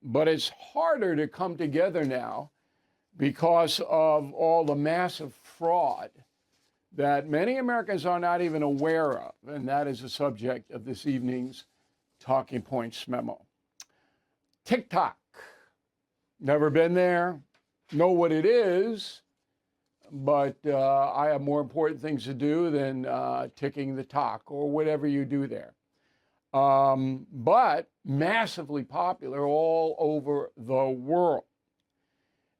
but it's harder to come together now because of all the massive fraud that many Americans are not even aware of. And that is the subject of this evening's Talking Points memo. TikTok. Never been there, know what it is, but I have more important things to do than ticking the talk or whatever you do there. But massively popular all over the world.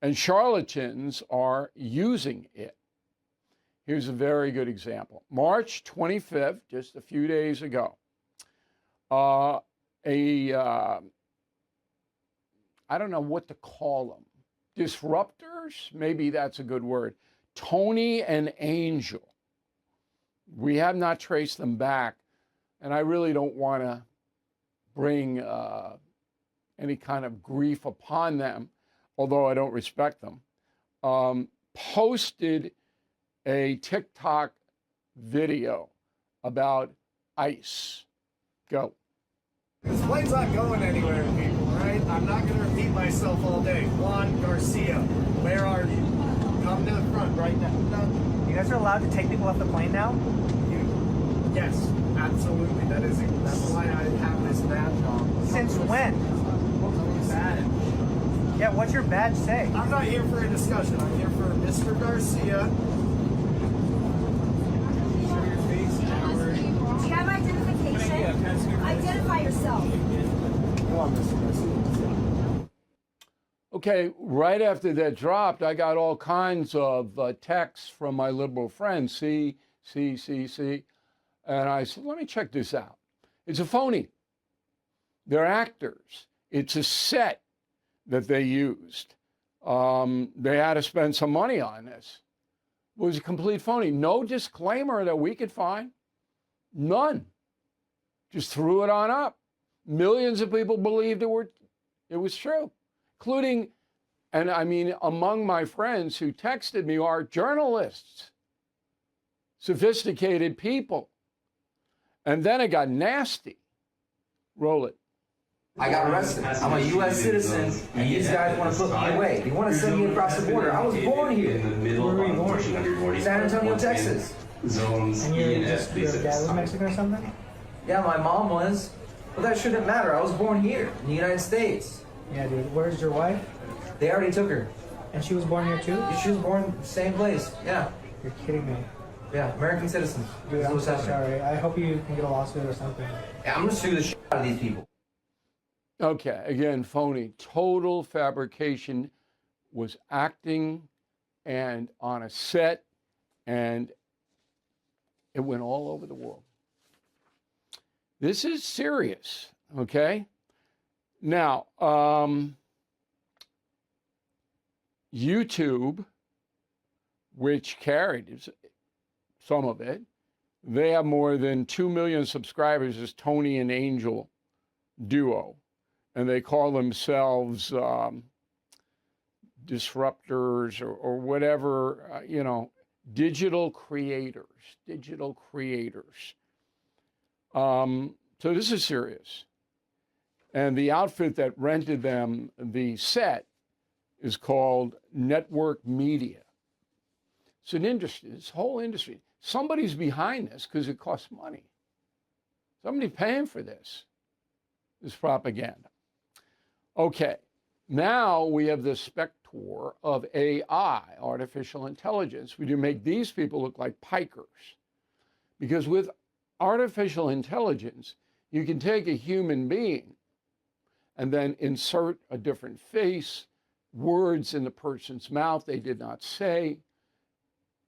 And charlatans are using it. Here's a very good example. March 25th, just a few days ago, I don't know what to call them. Disruptors? Maybe that's a good word. Tony and Angel. We have not traced them back, and I really don't want to bring any kind of grief upon them, although I don't respect them, posted a TikTok video about ICE. Go. This plane's not going anywhere, people, right? I'm not going to repeat myself all day. Juan Garcia, where are you? Come to the front right now. No. You guys are allowed to take people off the plane now? Yes, absolutely. That's why I have this badge on. Since when? Badge. Yeah, what's your badge say? I'm not here for a discussion. I'm here for Mr. Garcia. Show your face, Howard. Do you have identification? Identify yourself. Come on, Mr. Garcia. Okay, right after that dropped, I got all kinds of texts from my liberal friends, see. And I said, let me check this out. It's a phony. They're actors. It's a set that they used. They had to spend some money on this. It was a complete phony. No disclaimer that we could find. None. Just threw it on up. Millions of people believed it was true, including, and I mean, among my friends who texted me are journalists, sophisticated people. And then it got nasty. Roll it. I got arrested. I'm a U.S. citizen, and these guys want to put me away. They want to send me across the border. I was born here. Where were you born? San Antonio, Texas. Zones And your dad was Mexican or something? Yeah, my mom was. But that shouldn't matter. I was born here in the United States. Yeah, dude. Where's your wife? They already took her. And she was born here too? She was born same place. Yeah. You're kidding me. Yeah, American citizens. Dude, I'm so sorry. I hope you can get a lawsuit or something. Yeah, I'm gonna sue the shit out of these people. Okay, again, phony. Total fabrication. Was acting and on a set, and it went all over the world. This is serious, okay? Now, YouTube, which carried some of it, they have more than 2 million subscribers as Tony and Angel duo, and they call themselves disruptors or whatever, digital creators. So this is serious. And the outfit that rented them the set is called Network Media. It's an industry, this whole industry. Somebody's behind this because it costs money. Somebody's paying for this propaganda. Okay, now we have the specter of AI, artificial intelligence. We do make these people look like pikers. Because with artificial intelligence, you can take a human being and then insert a different face, words in the person's mouth they did not say.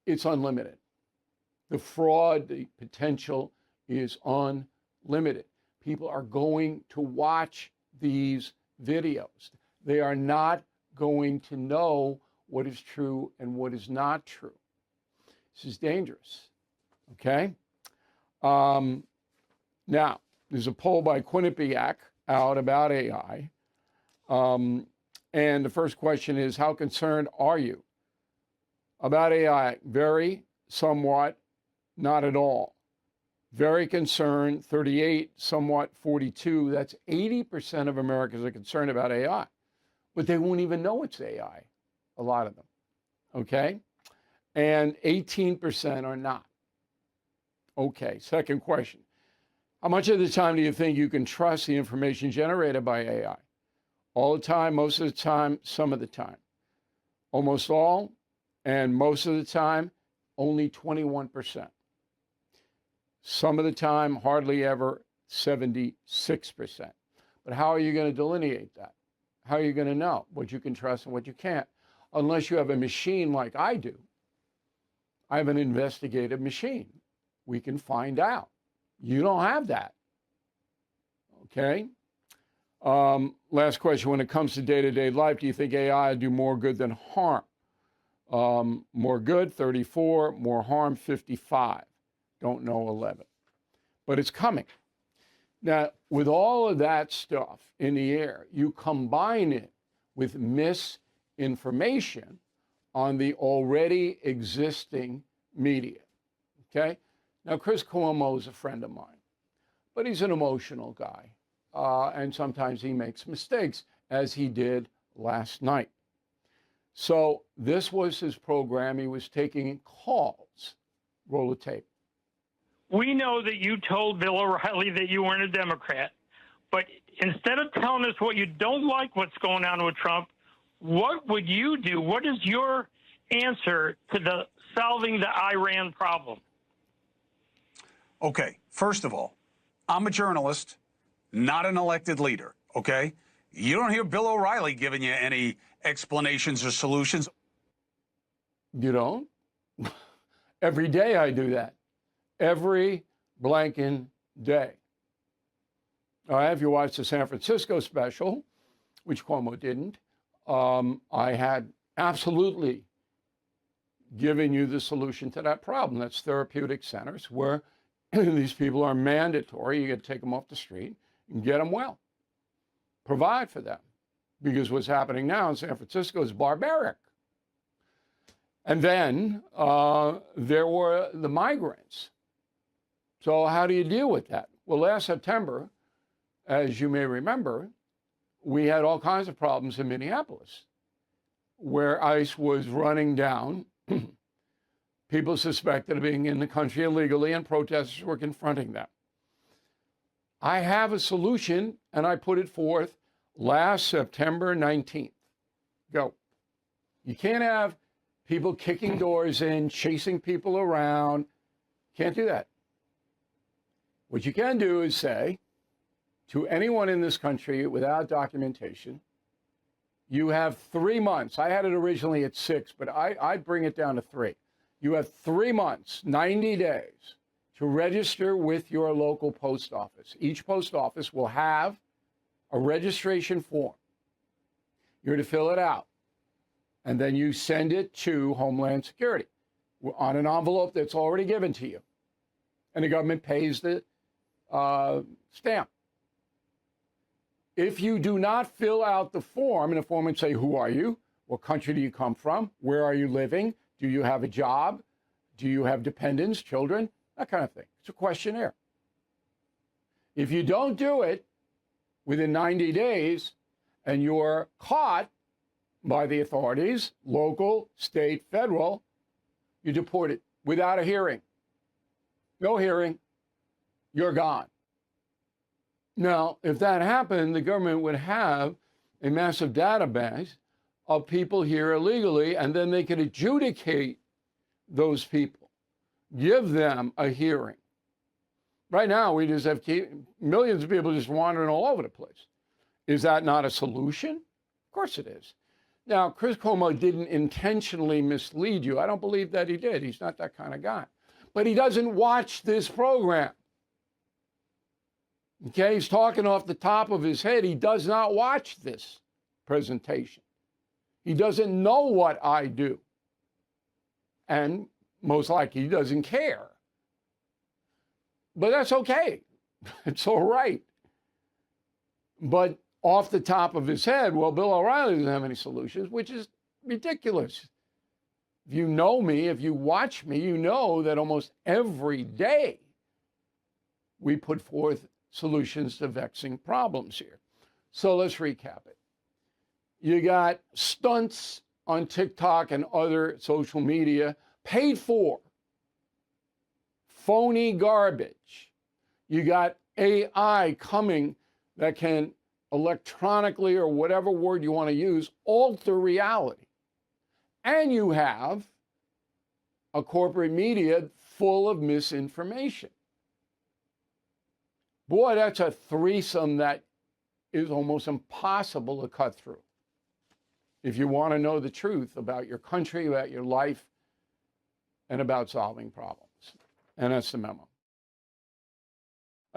It's unlimited. The fraud, the potential is unlimited. People are going to watch these videos. They are not going to know what is true and what is not true. This is dangerous, okay? Now, there's a poll by Quinnipiac out about AI. And the first question is, how concerned are you about AI? Very, somewhat, not at all. very concerned, 38, somewhat 42. That's 80% of Americans are concerned about AI, but they won't even know it's AI, a lot of them, okay? And 18% are not. Okay, second question. How much of the time do you think you can trust the information generated by AI? All the time, most of the time, some of the time. Almost all, and most of the time, only 21%. Some of the time, hardly ever, 76%. But how are you going to delineate that? How are you going to know what you can trust and what you can't? Unless you have a machine like I do. I have an investigative machine. We can find out. You don't have that. Okay? Last question. When it comes to day-to-day life, do you think AI will do more good than harm? More good, 34. More harm, 55. Don't know, 11. But it's coming. Now, with all of that stuff in the air, you combine it with misinformation on the already existing media. Okay? Now, Chris Cuomo is a friend of mine, but he's an emotional guy. And sometimes he makes mistakes, as he did last night. So this was his program. He was taking calls. Roll the tape. We know that you told Bill O'Reilly that you weren't a Democrat, but instead of telling us what you don't like what's going on with Trump, what would you do? What is your answer to the solving the Iran problem? Okay, first of all, I'm a journalist, not an elected leader, okay? You don't hear Bill O'Reilly giving you any explanations or solutions. You don't? Every day I do that. Every blanking day. All right, if you watch the San Francisco special, which Cuomo didn't, I had absolutely given you the solution to that problem. That's therapeutic centers where these people are mandatory. You get to take them off the street and get them well. Provide for them. Because what's happening now in San Francisco is barbaric. And then there were the migrants. So how do you deal with that? Well, last September, as you may remember, we had all kinds of problems in Minneapolis where ICE was running down people suspected of being in the country illegally, and protesters were confronting them. I have a solution, and I put it forth last September 19th. Go. You can't have people kicking doors in, chasing people around. Can't do that. What you can do is say to anyone in this country without documentation, you have 3 months. I had it originally at 6, but I'd bring it down to 3. You have 3 months, 90 days, to register with your local post office. Each post office will have a registration form. You're to fill it out, and then you send it to Homeland Security on an envelope that's already given to you, and the government pays the stamp. If you do not fill out the form, and the form would say, who are you? What country do you come from? Where are you living? Do you have a job? Do you have dependents, children? That kind of thing. It's a questionnaire. If you don't do it within 90 days and you're caught by the authorities, local, state, federal, you're deported without a hearing. No hearing. You're gone. Now, if that happened, the government would have a massive database of people here illegally, and then they could adjudicate those people, give them a hearing. Right now, we just have millions of people just wandering all over the place. Is that not a solution? Of course it is. Now, Chris Cuomo didn't intentionally mislead you. I don't believe that he did. He's not that kind of guy. But he doesn't watch this program. Okay, he's talking off the top of his head. He does not watch this presentation. He doesn't know what I do. And most likely he doesn't care. But that's okay. It's all right. But off the top of his head, well, Bill O'Reilly doesn't have any solutions, which is ridiculous. If you know me, if you watch me, you know that almost every day we put forth solutions to vexing problems here. So let's recap it. You got stunts on TikTok and other social media paid for. Phony garbage. You got AI coming that can electronically, or whatever word you want to use, alter reality. And you have a corporate media full of misinformation. Boy, that's a threesome that is almost impossible to cut through if you want to know the truth about your country, about your life, and about solving problems. And that's the memo.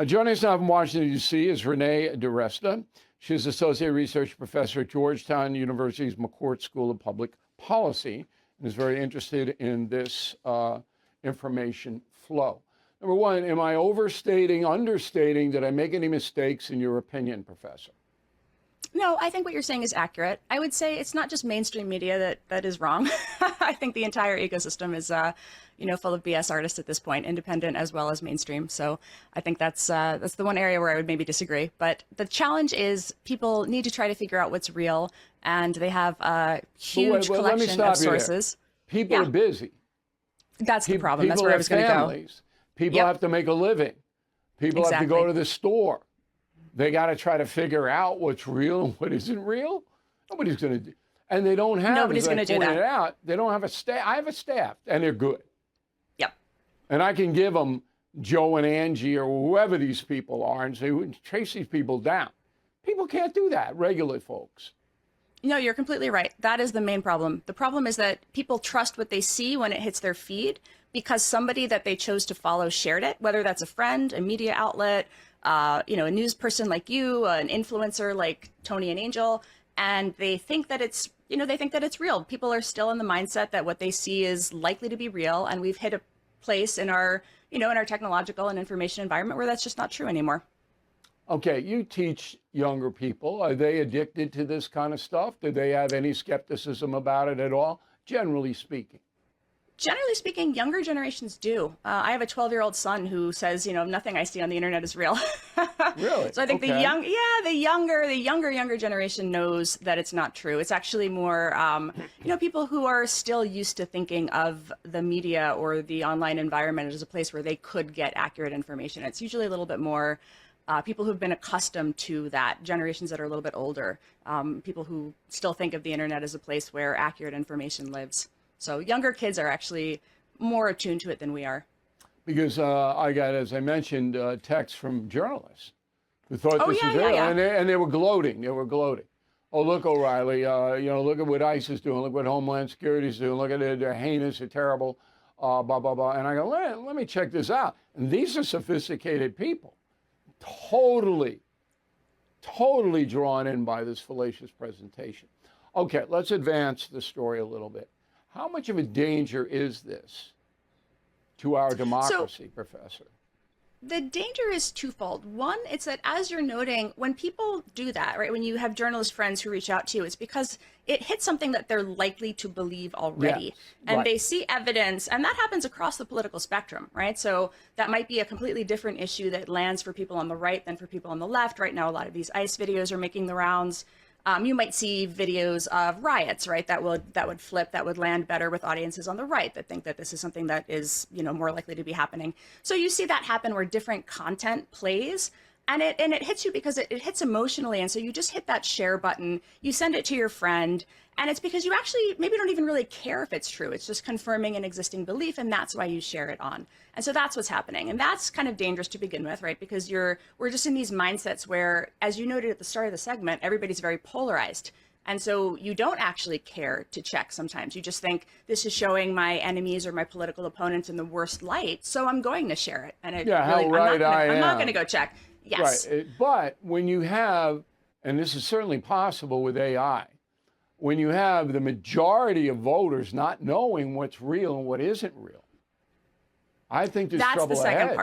Joining us now from Washington, D.C. is Renee DiResta. She's Associate Research Professor at Georgetown University's McCourt School of Public Policy and is very interested in this information flow. Number one, am I overstating, understating? Did I make any mistakes in your opinion, Professor? No, I think what you're saying is accurate. I would say it's not just mainstream media that is wrong. I think the entire ecosystem is, full of BS artists at this point, independent as well as mainstream. So I think that's the one area where I would maybe disagree. But the challenge is people need to try to figure out what's real, and they have a huge collection of sources. People are busy. That's the problem. That's where I was going to go. People have to make a living. People have to go to the store. They got to try to figure out what's real and what isn't real. Nobody's going to do, and they don't have. Nobody's going to do that. Out, they don't have a staff. I have a staff, and they're good. Yep. And I can give them Joe and Angie or whoever these people are, and say, chase these people down. People can't do that. Regular folks. No, you're completely right. That is the main problem. The problem is that people trust what they see when it hits their feed because somebody that they chose to follow shared it, whether that's a friend, a media outlet, a news person like you, an influencer like Tony and Angel, and they think that it's, real. People are still in the mindset that what they see is likely to be real, and we've hit a place in our, in our technological and information environment where that's just not true anymore. Okay, you teach younger people. Are they addicted to this kind of stuff? Do they have any skepticism about it at all, generally speaking? Generally speaking, younger generations do. I have a 12-year-old son who says, nothing I see on the internet is real. Really? So I think the younger generation knows that it's not true. It's actually more, people who are still used to thinking of the media or the online environment as a place where they could get accurate information. It's usually a little bit more people who've been accustomed to that, generations that are a little bit older, people who still think of the internet as a place where accurate information lives. So younger kids are actually more attuned to it than we are. Because I got, as I mentioned, texts from journalists who thought this was real, and they were gloating. They were gloating. Oh, look, O'Reilly, look at what ICE is doing. Look what Homeland Security is doing. Look at it. They're heinous. They're terrible, blah, blah, blah. And I go, let me check this out. And these are sophisticated people, totally drawn in by this fallacious presentation. Okay, let's advance the story a little bit. How much of a danger is this to our democracy, Professor? The danger is twofold. One, it's that, as you're noting, when people do that, right, when you have journalist friends who reach out to you, it's because it hits something that they're likely to believe already. Yes, and they see evidence, and that happens across the political spectrum, right? So that might be a completely different issue that lands for people on the right than for people on the left. Right now, a lot of these ICE videos are making the rounds. You might see videos of riots, right? That would flip, that would land better with audiences on the right that think that this is something that is, more likely to be happening. So you see that happen where different content plays, and it hits you because it hits emotionally. And so you just hit that share button, you send it to your friend, and it's because you actually maybe don't even really care if it's true. It's just confirming an existing belief, and that's why you share it on. And so that's what's happening. And that's kind of dangerous to begin with, right? Because we're just in these mindsets where, as you noted at the start of the segment, everybody's very polarized. And so you don't actually care to check sometimes. You just think, this is showing my enemies or my political opponents in the worst light, so I'm going to share it. And I'm not going to go check. Yes. Right. But when you have, and this is certainly possible with AI, when you have the majority of voters not knowing what's real and what isn't real, I think there's trouble ahead.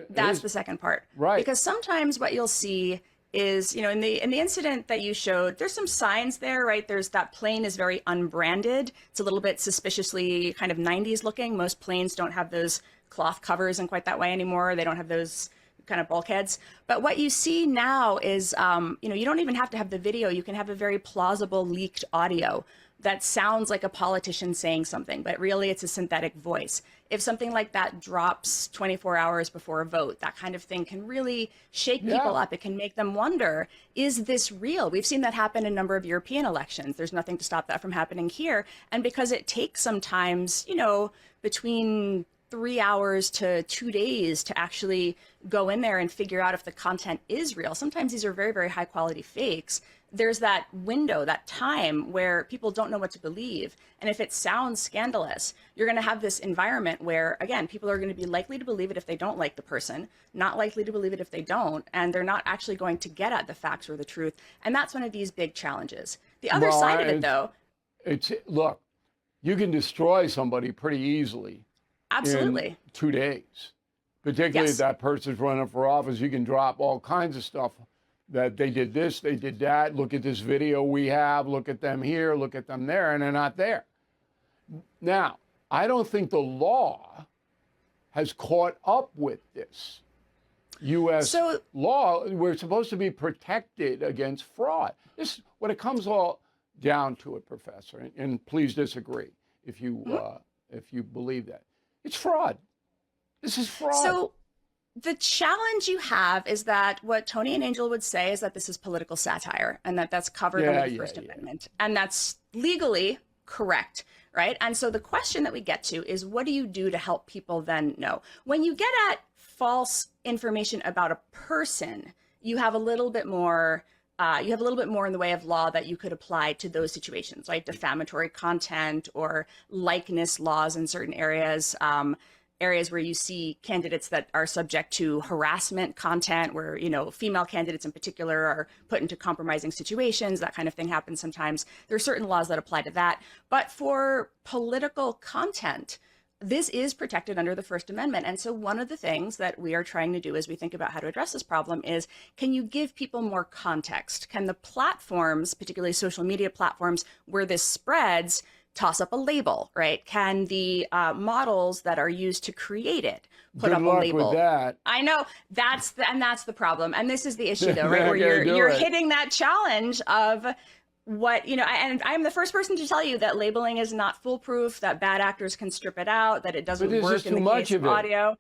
That's the second part. Right. Because sometimes what you'll see is, in the incident that you showed, there's some signs there, right? There's that plane is very unbranded. It's a little bit suspiciously kind of 90s looking. Most planes don't have those cloth covers in quite that way anymore. They don't have those kind of bulkheads. But what you see now is, you don't even have to have the video. You can have a very plausible leaked audio that sounds like a politician saying something, but really it's a synthetic voice. If something like that drops 24 hours before a vote, that kind of thing can really shake people up. It can make them wonder, is this real? We've seen that happen in a number of European elections. There's nothing to stop that from happening here. And because it takes sometimes, between 3 hours to 2 days to actually go in there and figure out if the content is real. Sometimes these are very, very high quality fakes. There's that window, that time where people don't know what to believe. And if it sounds scandalous, you're going to have this environment where, again, people are going to be likely to believe it if they don't like the person, not likely to believe it if they don't, and they're not actually going to get at the facts or the truth. And that's one of these big challenges. The other side of it, though, look, you can destroy somebody pretty easily. Absolutely. In 2 days, particularly if that person's running for office. You can drop all kinds of stuff that they did this, they did that. Look at this video we have. Look at them here. Look at them there, and they're not there. Now, I don't think the law has caught up with this. U.S. law, we're supposed to be protected against fraud. This, when it comes all down to it, Professor, and please disagree if you believe that. It's fraud. This is fraud. So the challenge you have is that what Tony and Angel would say is that this is political satire and that that's covered under the First Amendment. And that's legally correct, right? And so the question that we get to is, what do you do to help people then know? When you get at false information about a person, you have a little bit more in the way of law that you could apply to those situations, like defamatory content or likeness laws in certain areas, areas where you see candidates that are subject to harassment content, where, female candidates in particular are put into compromising situations. That kind of thing happens sometimes. There are certain laws that apply to that. But for political content, this is protected under the First Amendment. And so one of the things that we are trying to do as we think about how to address this problem is, can you give people more context? Can the platforms, particularly social media platforms where this spreads, toss up a label, right? Can the models that are used to create it put up a label? With that. I know that's the problem. And this is the issue though, right? Where you're hitting that challenge of what, and I'm the first person to tell you that labeling is not foolproof, that bad actors can strip it out, that it doesn't work in the case of audio.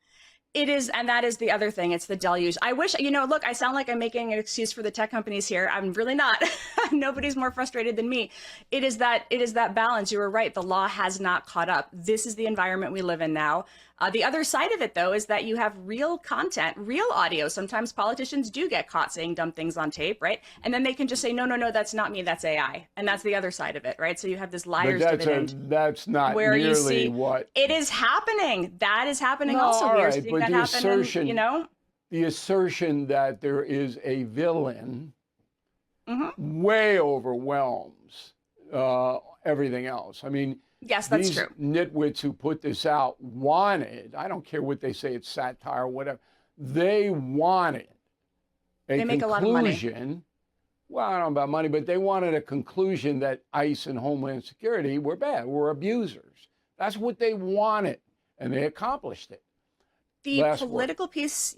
It is, and that is the other thing. It's the deluge. I wish, look, I sound like I'm making an excuse for the tech companies here. I'm really not. Nobody's more frustrated than me. It is that balance. You were right. The law has not caught up. This is the environment we live in now. The other side of it, though, is that you have real content, real audio. Sometimes politicians do get caught saying dumb things on tape, right? And then they can just say, no, that's not me, that's AI. And that's the other side of it, right? So you have this liar's dividend. That's not where nearly you see what... It is happening. That is happening no, also. All We are right, seeing but that the happen assertion, in, the assertion that there is a villain way overwhelms everything else. I mean, yes, that's these true. Nitwits who put this out wanted, I don't care what they say, it's satire or whatever, they wanted they make a lot of money. Well, I don't know about money, but they wanted a conclusion that ICE and Homeland Security were bad, were abusers. That's what they wanted, and they accomplished it. The political piece,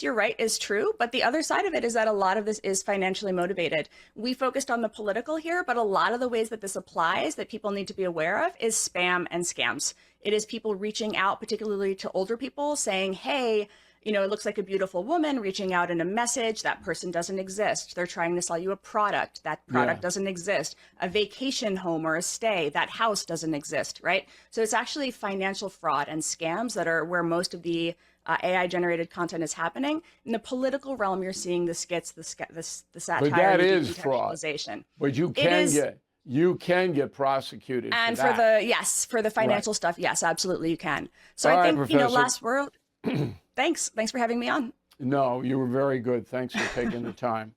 you're right, is true. But the other side of it is that a lot of this is financially motivated. We focused on the political here, but a lot of the ways that this applies that people need to be aware of is spam and scams. It is people reaching out, particularly to older people, saying, hey, it looks like a beautiful woman, reaching out in a message. That person doesn't exist. They're trying to sell you a product. That product doesn't exist. A vacation home or a stay, that house doesn't exist, right? So it's actually financial fraud and scams that are where most of the AI-generated content is happening. In the political realm, you're seeing the skits, the satire, but that the is fraud. But you can get prosecuted. And for the financial stuff, yes, absolutely you can. So all I think, Professor. last word. Thanks for having me on. No, you were very good. Thanks for taking the time.